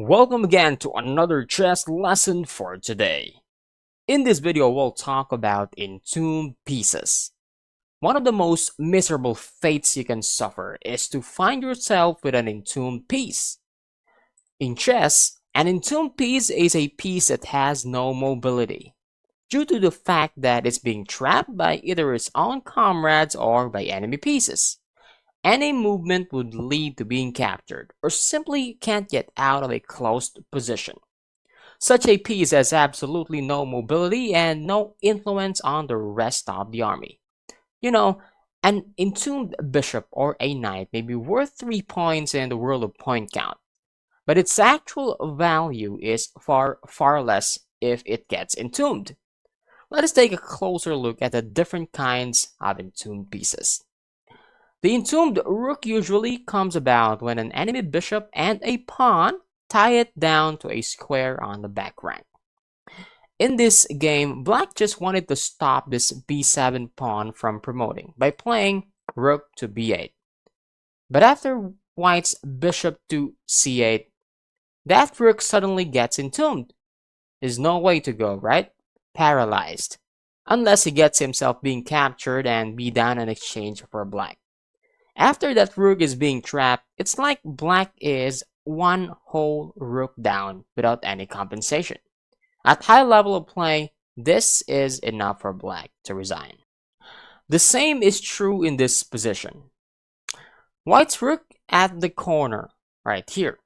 Welcome again to another chess lesson for today. In this video, we'll talk about entombed pieces. One of the most miserable fates you can suffer is to find yourself with an entombed piece. In chess, an entombed piece is a piece that has no mobility, due to the fact that it's being trapped by either its own comrades or by enemy pieces. Any movement would lead to being captured, or simply can't get out of a closed position. Such a piece has absolutely no mobility and no influence on the rest of the army. You know, an entombed bishop or a knight may be worth 3 points in the world of point count, but its actual value is far less if it gets entombed. Let us take a closer look at the different kinds of entombed pieces. The entombed rook usually comes about when an enemy bishop and a pawn tie it down to a square on the back rank. In this game, black just wanted to stop this b7 pawn from promoting by playing rook to b8. But after white's bishop to c8, that rook suddenly gets entombed. There's no way to go, right? Paralyzed. Unless he gets himself being captured and be down in exchange for black. After that rook is being trapped, it's like black is one whole rook down without any compensation. At high level of play, this is enough for black to resign. The same is true in this position. White's rook at the corner, right here,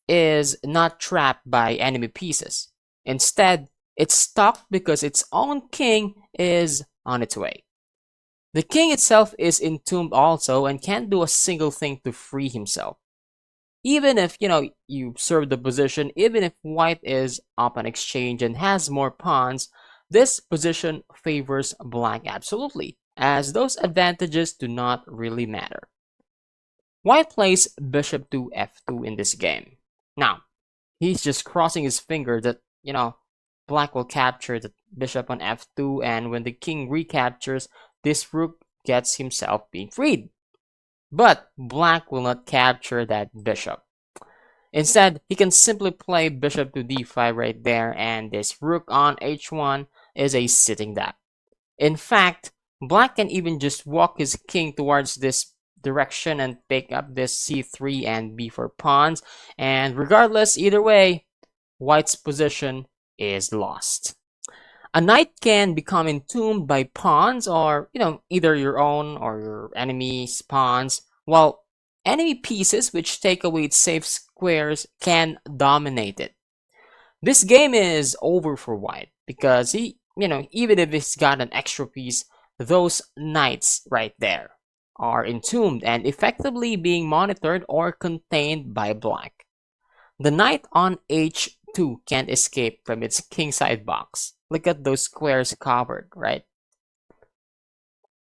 is not trapped by enemy pieces. Instead, it's stuck because its own king is on its way. The king itself is entombed also and can't do a single thing to free himself. Even if, you serve the position, even if white is up on exchange and has more pawns, this position favors black absolutely, as those advantages do not really matter. White plays bishop to f2 in this game. Now, he's just crossing his finger that, black will capture the bishop on f2, and when the king recaptures, this rook gets himself being freed. But black will not capture that bishop. Instead, he can simply play bishop to d5 right there, and this rook on h1 is a sitting duck. In fact, black can even just walk his king towards this direction and pick up this c3 and b4 pawns, and regardless, either way, white's position is lost. A knight can become entombed by pawns or, either your own or your enemy's pawns, while enemy pieces which take away its safe squares can dominate it. This game is over for white because he, even if he's got an extra piece, those knights right there are entombed and effectively being monitored or contained by black. The knight on h2 can't escape from its kingside box. Look at those squares covered, right?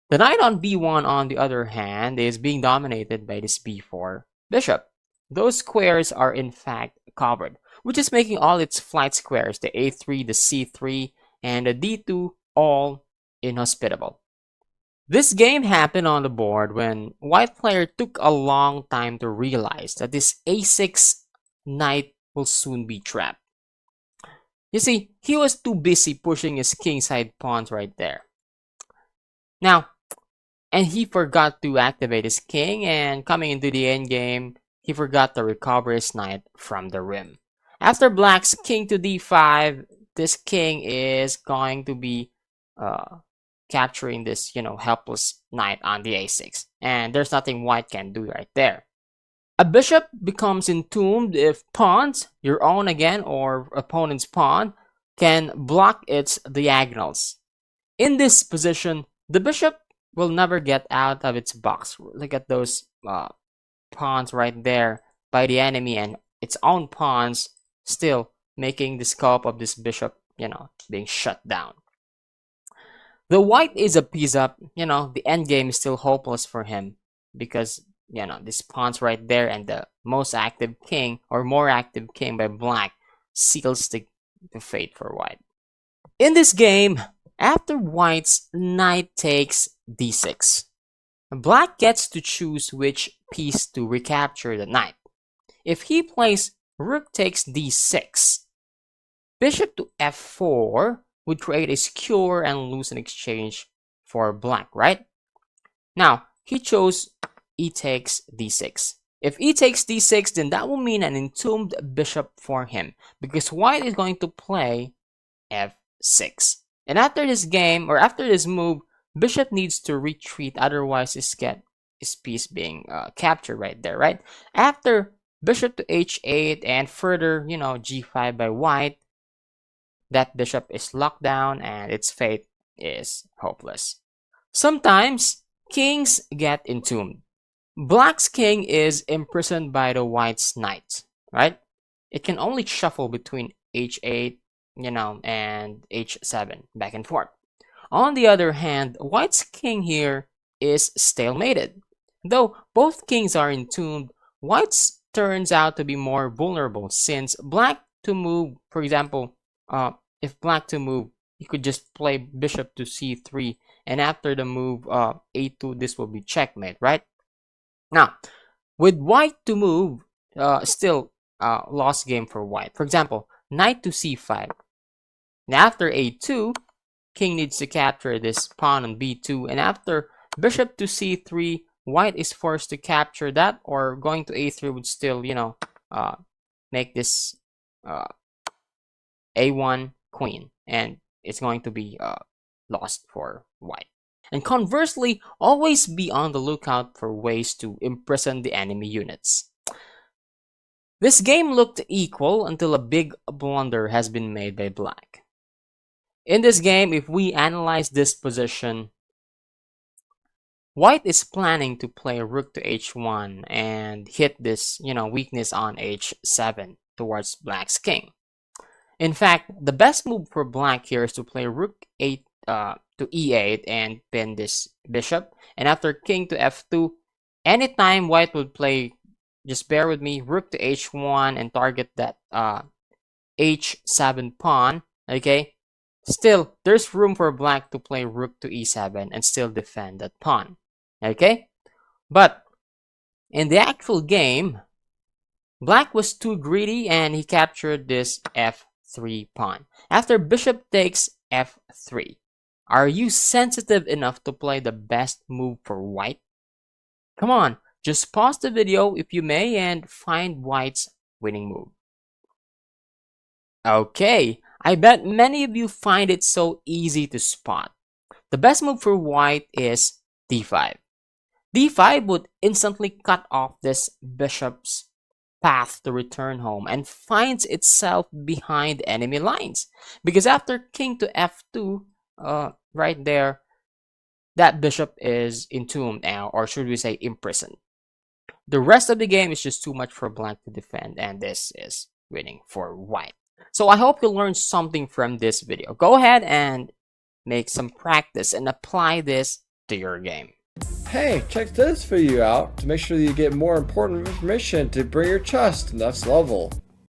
The knight on b1, on the other hand, is being dominated by this b4 bishop. Those squares are in fact covered, which is making all its flight squares, the a3, the c3, and the d2, all inhospitable. This game happened on the board when white player took a long time to realize that this a6 knight will soon be trapped. You see, he was too busy pushing his kingside pawns right there. Now, and he forgot to activate his king, and coming into the endgame, he forgot to recover his knight from the rim. After black's king to d5, this king is going to be capturing this, helpless knight on the a6. And there's nothing white can do right there. A bishop becomes entombed if pawns, your own again or opponent's pawn, can block its diagonals. In this position, the bishop will never get out of its box. Look at those pawns right there by the enemy and its own pawns still making the scope of this bishop, being shut down. The white is a piece up, the endgame is still hopeless for him because this pawn's right there, and the most active king or more active king by black seals the fate for white. In this game, after white's knight takes d6, black gets to choose which piece to recapture the knight. If he plays rook takes d6. Bishop to f4 would create a skewer and lose in exchange for black, right? Now, he chose e takes d6. If e takes d6, then that will mean an entombed bishop for him, because white is going to play f6. And after this game, or after this move, bishop needs to retreat, otherwise his piece being captured right there, right? After bishop to h8 and further, g5 by white, that bishop is locked down and its fate is hopeless. Sometimes kings get entombed. Black's king is imprisoned by the white's knight, right? It can only shuffle between h8, and h7, back and forth. On the other hand, white's king here is stalemated. Though both kings are entombed, white's turns out to be more vulnerable, since black to move, for example, if black to move, you could just play bishop to c3, and after the move a2, this will be checkmate, right? Now, with white to move, still lost game for white. For example, knight to c5. And after a2, king needs to capture this pawn on b2, and after bishop to c3, white is forced to capture that, or going to a3 would still, make this a1 queen, and it's going to be lost for white. And conversely, always be on the lookout for ways to imprison the enemy units. This game looked equal until a big blunder has been made by black. In this game, if we analyze this position, white is planning to play rook to h1 and hit this, weakness on h7 towards black's king. In fact, the best move for black here is to play rook 8 to e8 and pin this bishop. And after king to f2, anytime white would play, just bear with me, rook to h1 and target that h7 pawn, okay? Still, there's room for black to play rook to e7 and still defend that pawn, okay? But in the actual game, black was too greedy and he captured this f3 pawn. After bishop takes f3, are you sensitive enough to play the best move for white? Come on, just pause the video if you may and find white's winning move. Okay, I bet many of you find it so easy to spot. The best move for white is d5. d5 would instantly cut off this bishop's path to return home and finds itself behind enemy lines. Because after king to f2, right there, that bishop is entombed now, or should we say imprisoned. The rest of the game is just too much for black to defend, and this is winning for white. So I hope you learned something from this video. Go ahead and make some practice and apply this to your game. Hey, check this video out to make sure that you get more important information to bring your chess to the next level.